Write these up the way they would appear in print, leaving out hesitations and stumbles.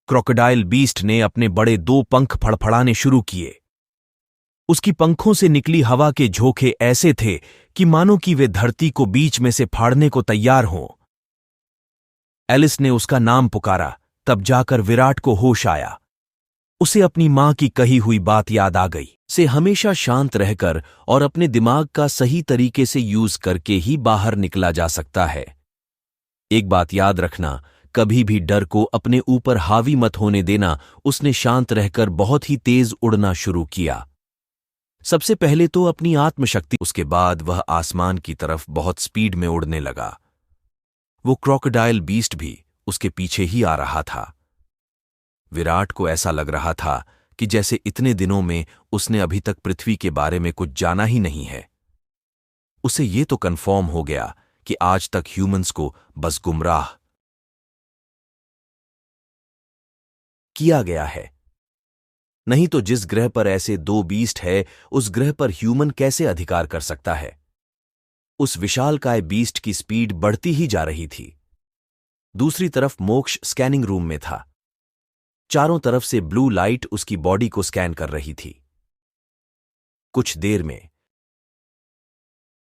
Crocodile beast ने अपने बड़े 2 पंख फड़फड़ाने शुरू किए। उसकी पंखों से निकली हवा के झोंके ऐसे थे कि मानो कि वे धरती को बीच में से फाड़ने को तैयार हों। एलिस ने उसका नाम पुकारा, तब जाकर विराट को होश आया। उसे अपनी मां की कही हुई बात याद आ गई, से हमेशा शांत रहकर और अपने दिमाग का सही तरीके से यूज करके ही बाहर निकला जा सकता है। एक बात याद रखना, कभी भी डर को अपने ऊपर हावी मत होने देना। उसने शांत रहकर बहुत ही तेज उड़ना शुरू किया। सबसे पहले तो अपनी आत्मशक्ति, उसके बाद वह आसमान की तरफ बहुत स्पीड में उड़ने लगा। वो क्रोकोडाइल बीस्ट भी उसके पीछे ही आ रहा था। विराट को ऐसा लग रहा था कि जैसे इतने दिनों में उसने अभी तक पृथ्वी के बारे में कुछ जाना ही नहीं है। उसे ये तो कन्फर्म हो गया कि आज तक ह्यूमंस को बस गुमराह किया गया है। नहीं तो जिस ग्रह पर ऐसे 2 बीस्ट है, उस ग्रह पर ह्यूमन कैसे अधिकार कर सकता है। उस विशालकाय बीस्ट की स्पीड बढ़ती ही जा रही थी। दूसरी तरफ मोक्ष स्कैनिंग रूम में था। चारों तरफ से ब्लू लाइट उसकी बॉडी को स्कैन कर रही थी। कुछ देर में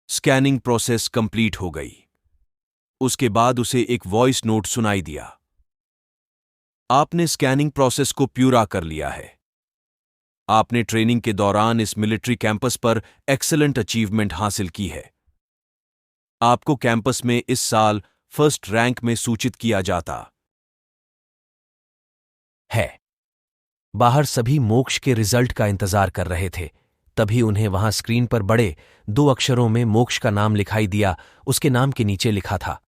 स्कैनिंग प्रोसेस कंप्लीट हो गई। उसके बाद उसे एक वॉइस नोट सुनाई दिया। आपने स्कैनिंग प्रोसेस को पूरा कर लिया है। आपने ट्रेनिंग के दौरान इस मिलिट्री कैंपस पर एक्सीलेंट अचीवमेंट हासिल की है। आपको कैंपस में इस साल फर्स्ट रैंक में सूचित किया जाता है। बाहर सभी मोक्ष के रिजल्ट का इंतजार कर रहे थे। तभी उन्हें वहां स्क्रीन पर बड़े 2 अक्षरों में मोक्ष का नाम लिखाई दिया। उसके नाम के नीचे लिखा था,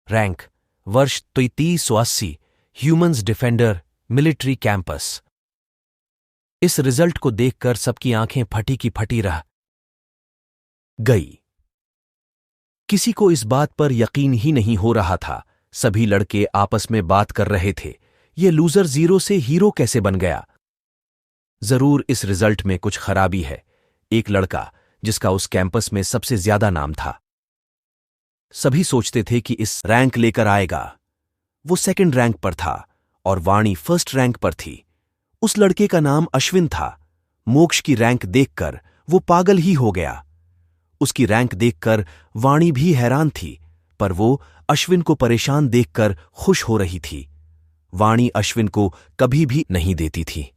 रैंक वर्ष 3380, ह्यूमंस डिफेंडर, मिलिट्री कैंपस। इस रिजल्ट को देखकर सबकी आंखें फटी की फटी रह गई। किसी को इस बात पर यकीन ही नहीं हो रहा था। सभी लड़के आपस में बात कर रहे थे, ये लूजर 0 से हीरो कैसे बन गया। जरूर इस रिजल्ट में कुछ खराबी है। एक लड़का जिसका उस कैंपस में सबसे ज्यादा नाम था, सभी सोचते थे कि इस रैंक लेकर आएगा। वो 2nd रैंक पर था और वाणी 1st रैंक पर थी। उस लड़के का नाम अश्विन था। मोक्ष की रैंक देखकर वो पागल ही हो गया। उसकी रैंक देखकर वाणी भी हैरान थी, पर वो अश्विन को परेशान देखकर खुश हो रही थी। वाणी अश्विन को कभी भी नहीं देती थी,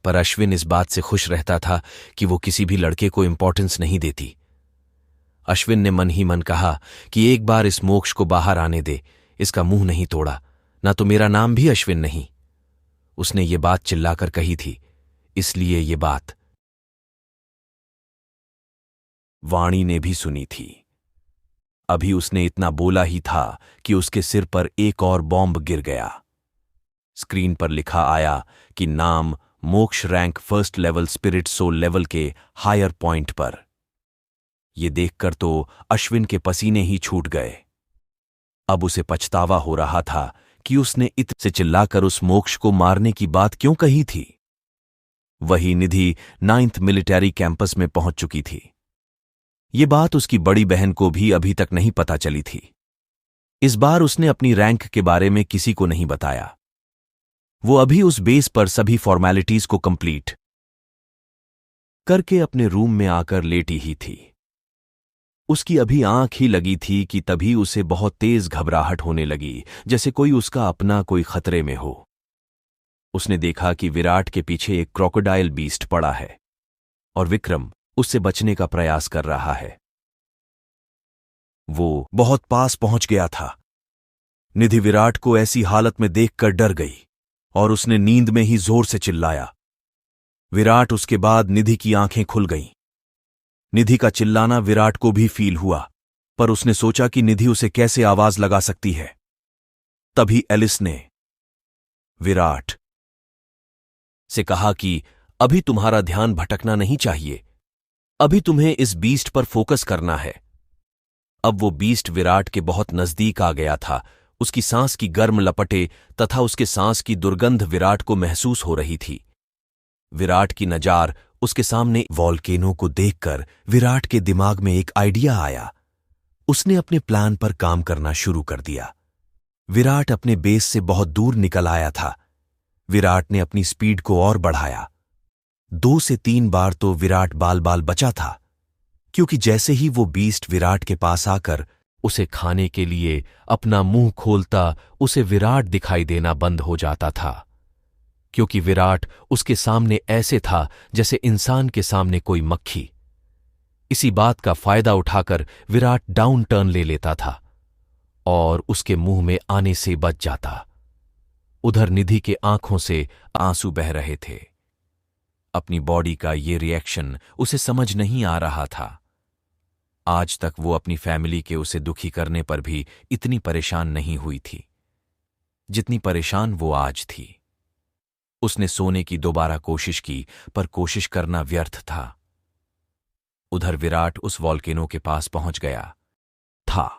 पर अश्विन इस बात से खुश रहता था कि वो किसी भी लड़के को इंपॉर्टेंस नहीं देती। अश्विन ने मन ही मन कहा कि एक बार इस मोक्ष को बाहर आने दे। इसका मुंह नहीं तोड़ा, ना तो मेरा नाम भी अश्विन नहीं। उसने ये बात चिल्लाकर कही थी, इसलिए ये बात वाणी ने भी सुनी थी। अभी उसने इतना बोला ही था कि उसके सिर पर एक और बॉम्ब गिर गया। स्क्रीन पर लिखा आया कि नाम मोक्ष rank 1st level spirit soul level के हायर पॉइंट पर। यह देखकर तो अश्विन के पसीने ही छूट गए। अब उसे पछतावा हो रहा था कि उसने इतने से चिल्लाकर उस मोक्ष को मारने की बात क्यों कही थी। वही निधि 9th मिलिट्री कैंपस में पहुंच चुकी थी। ये बात उसकी बड़ी बहन को भी अभी तक नहीं पता चली थी। इस बार उसने अपनी रैंक के बारे में किसी को नहीं बताया। वो अभी उस बेस पर सभी फॉर्मेलिटीज को कंप्लीट करके अपने रूम में आकर लेटी ही थी। उसकी अभी आंख ही लगी थी कि तभी उसे बहुत तेज घबराहट होने लगी, जैसे कोई उसका अपना कोई खतरे में हो। उसने देखा कि विराट के पीछे एक क्रोकोडाइल बीस्ट पड़ा है और विक्रम उससे बचने का प्रयास कर रहा है। वो बहुत पास पहुंच गया था। निधि विराट को ऐसी हालत में देखकर डर गई और उसने नींद में ही जोर से चिल्लाया। विराट उसके बाद निधि की आंखें खुल गईं। निधि का चिल्लाना विराट को भी फील हुआ, पर उसने सोचा कि निधि उसे कैसे आवाज लगा सकती है। तभी एलिस ने विराट से कहा कि अभी तुम्हारा ध्यान भटकना नहीं चाहिए, अभी तुम्हें इस बीस्ट पर फोकस करना है। अब वो बीस्ट विराट के बहुत नजदीक आ गया था। उसकी सांस की गर्म लपटें तथा उसके सांस की दुर्गंध विराट को महसूस हो रही थी। विराट की नजार उसके सामने वॉल्केनो को देखकर विराट के दिमाग में एक आइडिया आया। उसने अपने प्लान पर काम करना शुरू कर दिया। विराट अपने बेस से बहुत दूर निकल आया था। विराट ने अपनी स्पीड को और बढ़ाया। 2 से 3 बार तो विराट बाल बाल बचा था, क्योंकि जैसे ही वो बीस्ट विराट के पास आकर उसे खाने के लिए अपना मुंह खोलता, उसे विराट दिखाई देना बंद हो जाता था, क्योंकि विराट उसके सामने ऐसे था जैसे इंसान के सामने कोई मक्खी। इसी बात का फायदा उठाकर विराट डाउन टर्न ले लेता था और उसके मुंह में आने से बच जाता। उधर निधि के आंखों से आंसू बह रहे थे। अपनी बॉडी का ये रिएक्शन उसे समझ नहीं आ रहा था। आज तक वो अपनी फैमिली के उसे दुखी करने पर भी इतनी परेशान नहीं हुई थी जितनी परेशान वो आज थी। उसने सोने की दोबारा कोशिश की, पर कोशिश करना व्यर्थ था। उधर विराट उस वॉल्केनो के पास पहुंच गया था।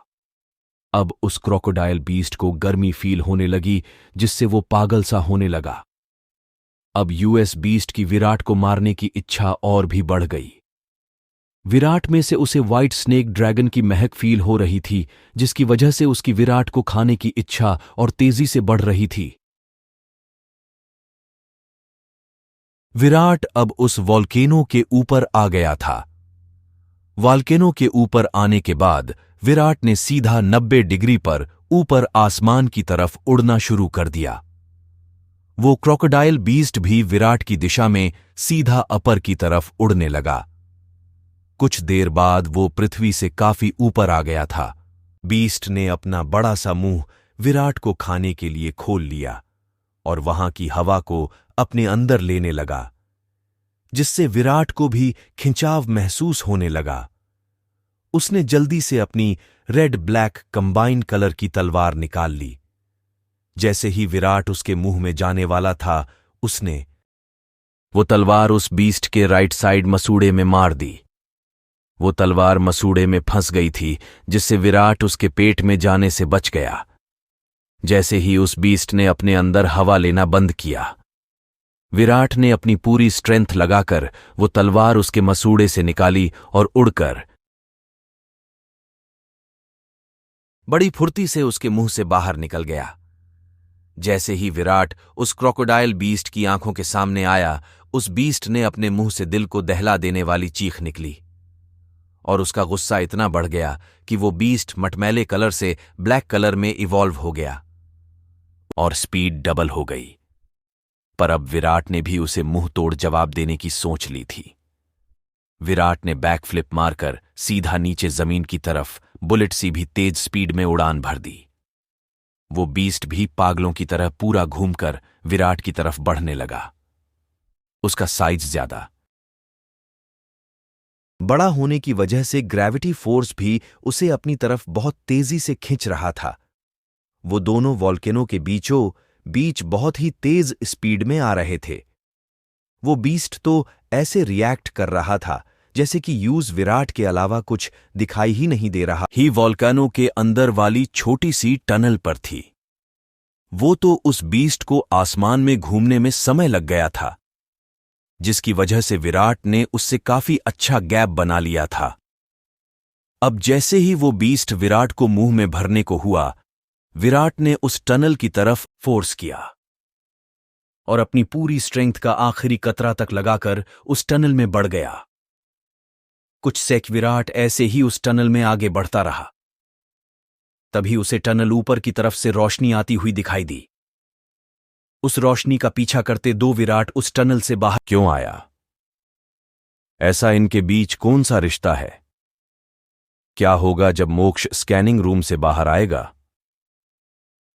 अब उस क्रोकोडाइल बीस्ट को गर्मी फील होने लगी, जिससे वो पागल सा होने लगा। अब यूएस बीस्ट की विराट को मारने की इच्छा और भी बढ़ गई। विराट में से उसे व्हाइट स्नेक ड्रैगन की महक फील हो रही थी, जिसकी वजह से उसकी विराट को खाने की इच्छा और तेजी से बढ़ रही थी। विराट अब उस वॉल्केनो के ऊपर आ गया था। वॉल्केनो के ऊपर आने के बाद विराट ने सीधा 90 डिग्री पर ऊपर आसमान की तरफ उड़ना शुरू कर दिया। वो क्रोकोडाइल बीस्ट भी विराट की दिशा में सीधा अपर की तरफ उड़ने लगा। कुछ देर बाद वो पृथ्वी से काफी ऊपर आ गया था। बीस्ट ने अपना बड़ा सा मुंह विराट को खाने के लिए खोल लिया और वहां की हवा को अपने अंदर लेने लगा, जिससे विराट को भी खिंचाव महसूस होने लगा। उसने जल्दी से अपनी रेड ब्लैक कंबाइन कलर की तलवार निकाल ली। जैसे ही विराट उसके मुंह में जाने वाला था, उसने वो तलवार उस बीस्ट के राइट साइड मसूड़े में मार दी। वो तलवार मसूड़े में फंस गई थी, जिससे विराट उसके पेट में जाने से बच गया। जैसे ही उस बीस्ट ने अपने अंदर हवा लेना बंद किया, विराट ने अपनी पूरी स्ट्रेंथ लगाकर वो तलवार उसके मसूड़े से निकाली और उड़कर बड़ी फुर्ती से उसके मुंह से बाहर निकल गया। जैसे ही विराट उस क्रोकोडाइल बीस्ट की आंखों के सामने आया, उस बीस्ट ने अपने मुंह से दिल को दहला देने वाली चीख निकली और उसका गुस्सा इतना बढ़ गया कि वो बीस्ट मटमैले कलर से ब्लैक कलर में इवॉल्व हो गया और स्पीड डबल हो गई। पर अब विराट ने भी उसे मुंह तोड़ जवाब देने की सोच ली थी। विराट ने बैकफ्लिप मारकर सीधा नीचे जमीन की तरफ बुलेट सी भी तेज स्पीड में उड़ान भर दी। वो बीस्ट भी पागलों की तरह पूरा घूमकर विराट की तरफ बढ़ने लगा। उसका साइज ज्यादा बड़ा होने की वजह से ग्रेविटी फोर्स भी उसे अपनी तरफ बहुत तेजी से खींच रहा था। वो दोनों वॉल्केनो के बीच बहुत ही तेज स्पीड में आ रहे थे। वो बीस्ट तो ऐसे रिएक्ट कर रहा था जैसे कि यूज विराट के अलावा कुछ दिखाई ही नहीं दे रहा ही वॉल्केनो के अंदर वाली छोटी सी टनल पर थी। वो तो उस बीस्ट को आसमान में घूमने में समय लग गया था, जिसकी वजह से विराट ने उससे काफी अच्छा गैप बना लिया था। अब जैसे ही वो बीस्ट विराट को मुंह में भरने को हुआ, विराट ने उस टनल की तरफ फोर्स किया और अपनी पूरी स्ट्रेंथ का आखिरी कतरा तक लगाकर उस टनल में बढ़ गया। कुछ सेक विराट ऐसे ही उस टनल में आगे बढ़ता रहा। तभी उसे टनल ऊपर की तरफ से रोशनी आती हुई दिखाई दी। उस रोशनी का पीछा करते 2 विराट उस टनल से बाहर क्यों आया? ऐसा इनके बीच कौन सा रिश्ता है? क्या होगा जब मोक्ष स्कैनिंग रूम से बाहर आएगा?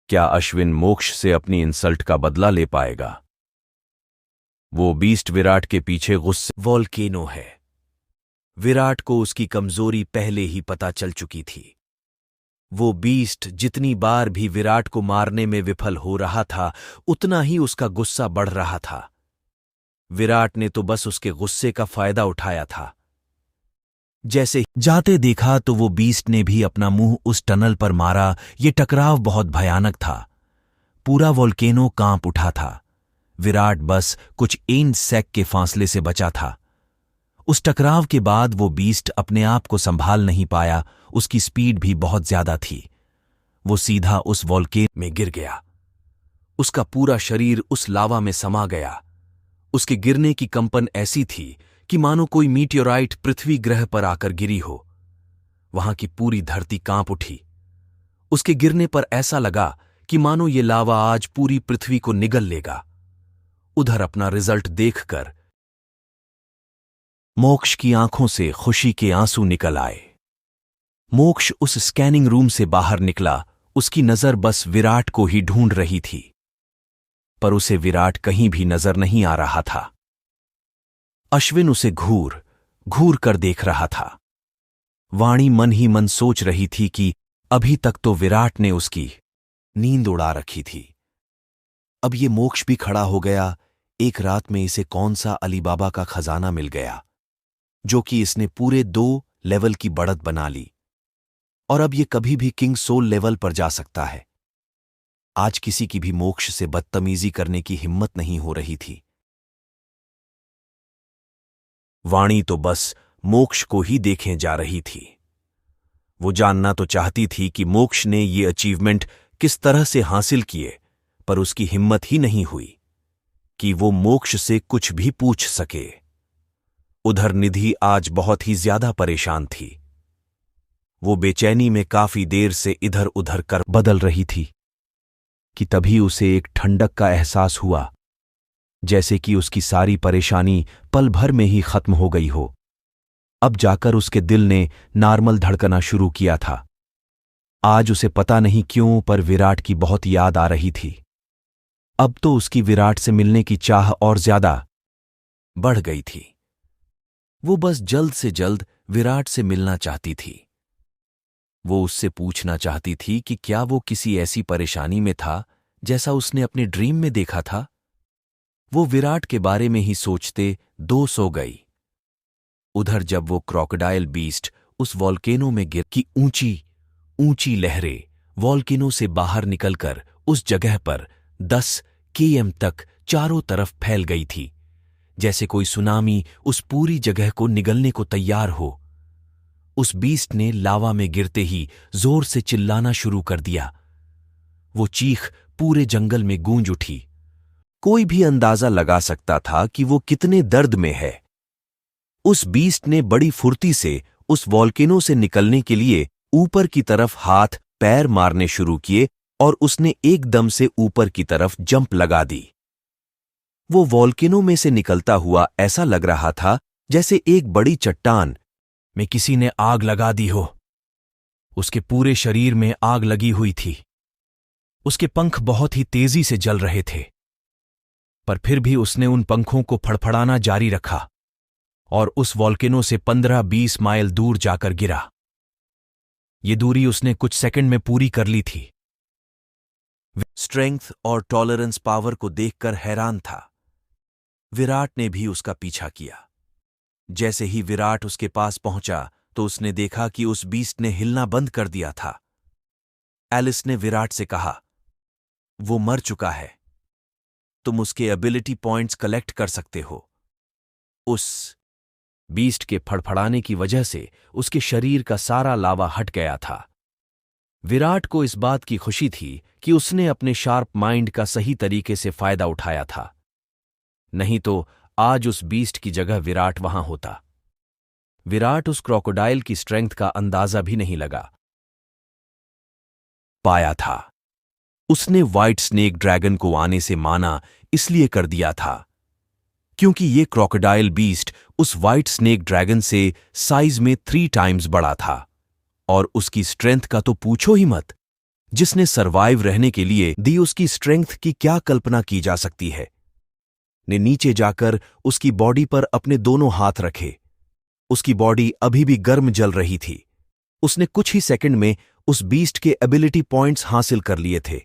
क्या अश्विन मोक्ष से अपनी इंसल्ट का बदला ले पाएगा? वो बीस्ट विराट के पीछे गुस्से वॉल्केनो है। विराट को उसकी कमजोरी पहले ही पता चल चुकी थी। वो बीस्ट जितनी बार भी विराट को मारने में विफल हो रहा था, उतना ही उसका गुस्सा बढ़ रहा था। विराट ने तो बस उसके गुस्से का फायदा उठाया था। जैसे जाते देखा तो वो बीस्ट ने भी अपना मुंह उस टनल पर मारा। ये टकराव बहुत भयानक था। पूरा वोल्केनो कांप उठा था। विराट बस कुछ 1 सेक के फासले से बचा था। उस टकराव के बाद वो बीस्ट अपने आप को संभाल नहीं पाया। उसकी स्पीड भी बहुत ज्यादा थी। वो सीधा उस वॉल्केनो में गिर गया। उसका पूरा शरीर उस लावा में समा गया। उसके गिरने की कंपन ऐसी थी कि मानो कोई मीटियोराइट पृथ्वी ग्रह पर आकर गिरी हो। वहां की पूरी धरती कांप उठी। उसके गिरने पर ऐसा लगा कि मानो ये लावा आज पूरी पृथ्वी को निगल लेगा। उधर अपना रिजल्ट देखकर मोक्ष की आंखों से खुशी के आंसू निकल आए। मोक्ष उस स्कैनिंग रूम से बाहर निकला। उसकी नजर बस विराट को ही ढूंढ रही थी, पर उसे विराट कहीं भी नजर नहीं आ रहा था। अश्विन उसे घूर घूर कर देख रहा था। वाणी मन ही मन सोच रही थी कि अभी तक तो विराट ने उसकी नींद उड़ा रखी थी। अब ये मोक्ष भी खड़ा हो गया। एक रात में इसे कौन सा अलीबाबा का खजाना मिल गया, जो कि इसने पूरे 2 लेवल की बढ़त बना ली, और अब ये कभी भी किंग सोल लेवल पर जा सकता है। आज किसी की भी मोक्ष से बदतमीजी करने की हिम्मत नहीं हो रही थी। वाणी तो बस मोक्ष को ही देखें जा रही थी। वो जानना तो चाहती थी कि मोक्ष ने ये अचीवमेंट किस तरह से हासिल किए, पर उसकी हिम्मत ही नहीं हुई कि वो मोक्ष से कुछ भी पूछ सके। उधर निधि आज बहुत ही ज्यादा परेशान थी। वो बेचैनी में काफी देर से इधर उधर कर बदल रही थी कि तभी उसे एक ठंडक का एहसास हुआ, जैसे कि उसकी सारी परेशानी पल भर में ही खत्म हो गई हो। अब जाकर उसके दिल ने नॉर्मल धड़कना शुरू किया था। आज उसे पता नहीं क्यों, पर विराट की बहुत याद आ रही थी। अब तो उसकी विराट से मिलने की चाह और ज्यादा बढ़ गई थी। वो बस जल्द से जल्द विराट से मिलना चाहती थी। वो उससे पूछना चाहती थी कि क्या वो किसी ऐसी परेशानी में था जैसा उसने अपने ड्रीम में देखा था। वो विराट के बारे में ही सोचते सो गई। उधर जब वो क्रोकोडाइल बीस्ट उस वॉल्केनो में गिर की ऊंची ऊंची लहरें वॉल्केनो से बाहर निकलकर उस जगह पर 10 km तक चारों तरफ फैल गई थी, जैसे कोई सुनामी उस पूरी जगह को निगलने को तैयार हो। उस बीस्ट ने लावा में गिरते ही जोर से चिल्लाना शुरू कर दिया। वो चीख पूरे जंगल में गूंज उठी। कोई भी अंदाजा लगा सकता था कि वो कितने दर्द में है। उस बीस्ट ने बड़ी फुर्ती से उस वॉल्केनो से निकलने के लिए ऊपर की तरफ हाथ पैर मारने शुरू किए और उसने एकदम से ऊपर की तरफ जंप लगा दी। वो वॉल्केनो में से निकलता हुआ ऐसा लग रहा था जैसे एक बड़ी चट्टान में किसी ने आग लगा दी हो। उसके पूरे शरीर में आग लगी हुई थी। उसके पंख बहुत ही तेजी से जल रहे थे, पर फिर भी उसने उन पंखों को फड़फड़ाना जारी रखा और उस वॉल्केनो से 15-20 माइल दूर जाकर गिरा। ये दूरी उसने कुछ सेकंड में पूरी कर ली थी। स्ट्रेंथ और टॉलरेंस पावर को देखकर हैरान था। विराट ने भी उसका पीछा किया। जैसे ही विराट उसके पास पहुंचा तो उसने देखा कि उस बीस्ट ने हिलना बंद कर दिया था। एलिस ने विराट से कहा, वो मर चुका है, तुम उसके एबिलिटी पॉइंट्स कलेक्ट कर सकते हो। उस बीस्ट के फड़फड़ाने की वजह से उसके शरीर का सारा लावा हट गया था। विराट को इस बात की खुशी थी कि उसने अपने शार्प माइंड का सही तरीके से फायदा उठाया था, नहीं तो आज उस बीस्ट की जगह विराट वहां होता। विराट उस क्रोकोडाइल की स्ट्रेंथ का अंदाजा भी नहीं लगा पाया था। उसने व्हाइट स्नेक ड्रैगन को आने से माना इसलिए कर दिया था क्योंकि ये क्रोकोडाइल बीस्ट उस व्हाइट स्नेक ड्रैगन से साइज में 3 टाइम्स बड़ा था, और उसकी स्ट्रेंथ का तो पूछो ही मत। जिसने सरवाइव रहने के लिए दी उसकी स्ट्रेंथ की क्या कल्पना की जा सकती है। ने नीचे जाकर उसकी बॉडी पर अपने दोनों हाथ रखे। उसकी बॉडी अभी भी गर्म जल रही थी। उसने कुछ ही सेकंड में उस बीस्ट के एबिलिटी पॉइंट्स हासिल कर लिए थे।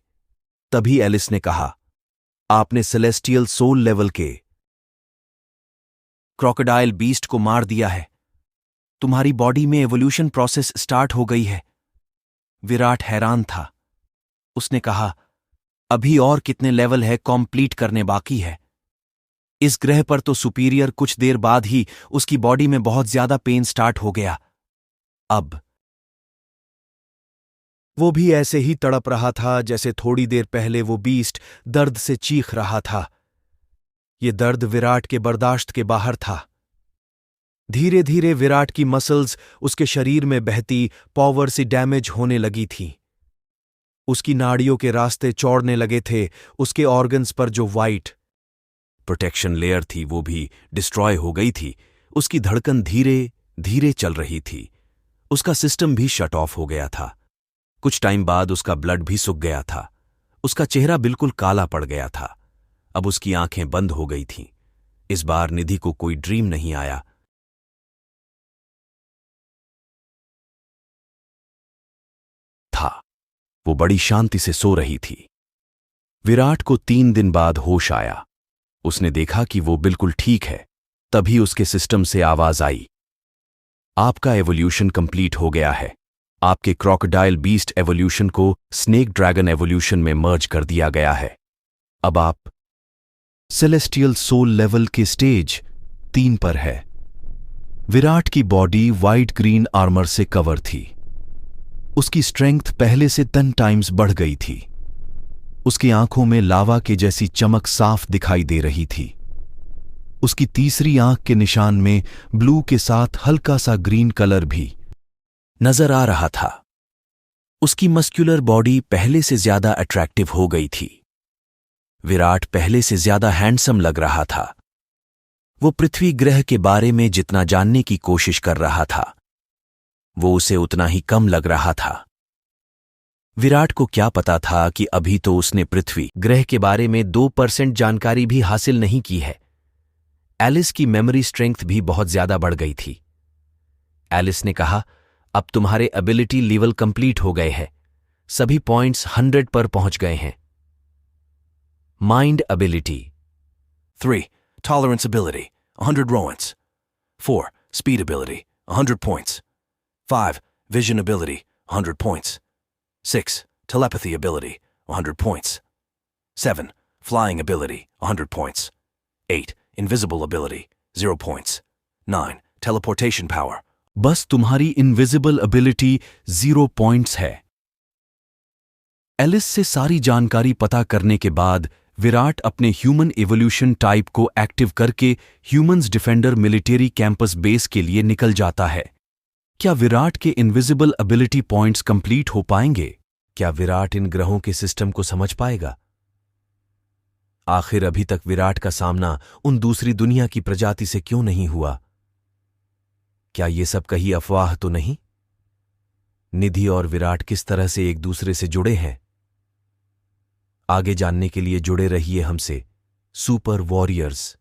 तभी एलिस ने कहा, आपने सेलेस्टियल सोल लेवल के क्रोकोडाइल बीस्ट को मार दिया है। तुम्हारी बॉडी में एवोल्यूशन प्रोसेस स्टार्ट हो गई है। विराट हैरान था। उसने कहा, अभी और कितने लेवल है कंप्लीट करने बाकी है। इस ग्रह पर तो सुपीरियर कुछ देर बाद ही उसकी बॉडी में बहुत ज्यादा पेन स्टार्ट हो गया। अब वो भी ऐसे ही तड़प रहा था जैसे थोड़ी देर पहले वो बीस्ट दर्द से चीख रहा था। ये दर्द विराट के बर्दाश्त के बाहर था। धीरे धीरे विराट की मसल्स उसके शरीर में बहती पावर से डैमेज होने लगी थी। उसकी नाड़ियों के रास्ते चौड़ने लगे थे। उसके ऑर्गन्स पर जो वाइट प्रोटेक्शन लेयर थी वो भी डिस्ट्रॉय हो गई थी। उसकी धड़कन धीरे धीरे चल रही थी। उसका सिस्टम भी शट ऑफ हो गया था। कुछ टाइम बाद उसका ब्लड भी सूख गया था। उसका चेहरा बिल्कुल काला पड़ गया था। अब उसकी आंखें बंद हो गई थीं। इस बार निधि को कोई ड्रीम नहीं आया था। वो बड़ी शांति से सो रही थी। विराट को 3 दिन बाद होश आया। उसने देखा कि वो बिल्कुल ठीक है। तभी उसके सिस्टम से आवाज आई, आपका एवोल्यूशन कंप्लीट हो गया है। आपके क्रोकोडाइल बीस्ट एवोल्यूशन को स्नेक ड्रैगन एवोल्यूशन में मर्ज कर दिया गया है। अब आप सेलेस्टियल सोल लेवल के स्टेज 3 पर है। विराट की बॉडी वाइट ग्रीन आर्मर से कवर थी। उसकी स्ट्रेंथ पहले से 10 टाइम्स बढ़ गई थी। उसकी आंखों में लावा के जैसी चमक साफ दिखाई दे रही थी। उसकी तीसरी आंख के निशान में ब्लू के साथ हल्का सा ग्रीन कलर भी नजर आ रहा था। उसकी मस्कुलर बॉडी पहले से ज्यादा अट्रैक्टिव हो गई थी। विराट पहले से ज्यादा हैंडसम लग रहा था। वो पृथ्वी ग्रह के बारे में जितना जानने की कोशिश कर रहा था वो उसे उतना ही कम लग रहा था। विराट को क्या पता था कि अभी तो उसने पृथ्वी ग्रह के बारे में 2% जानकारी भी हासिल नहीं की है। एलिस की मेमोरी स्ट्रेंथ भी बहुत ज्यादा बढ़ गई थी। एलिस ने कहा, अब तुम्हारे एबिलिटी लेवल कंप्लीट हो गए हैं। सभी पॉइंट्स 100 पर पहुंच गए हैं। Mind ability 3 tolerance ability 100 रोएंस 4 speed ability 100 points 5 vision ability 100 points 6 telepathy ability 100 points 7 flying ability 100 points 8 invisible ability 0 points 9 teleportation power। बस तुम्हारी इनविजिबल एबिलिटी 0 पॉइंट्स है। एलिस से सारी जानकारी पता करने के बाद विराट अपने ह्यूमन एवोल्यूशन टाइप को एक्टिव करके humans defender military campus base के लिए निकल जाता है। क्या विराट के इनविजिबल एबिलिटी पॉइंट्स कंप्लीट हो पाएंगे? क्या विराट इन ग्रहों के सिस्टम को समझ पाएगा? आखिर अभी तक विराट का सामना उन दूसरी दुनिया की प्रजाति से क्यों नहीं हुआ? क्या ये सब कहीं अफवाह तो नहीं? निधि और विराट किस तरह से एक दूसरे से जुड़े हैं? आगे जानने के लिए जुड़े रहिए हमसे सुपर वॉरियर्स।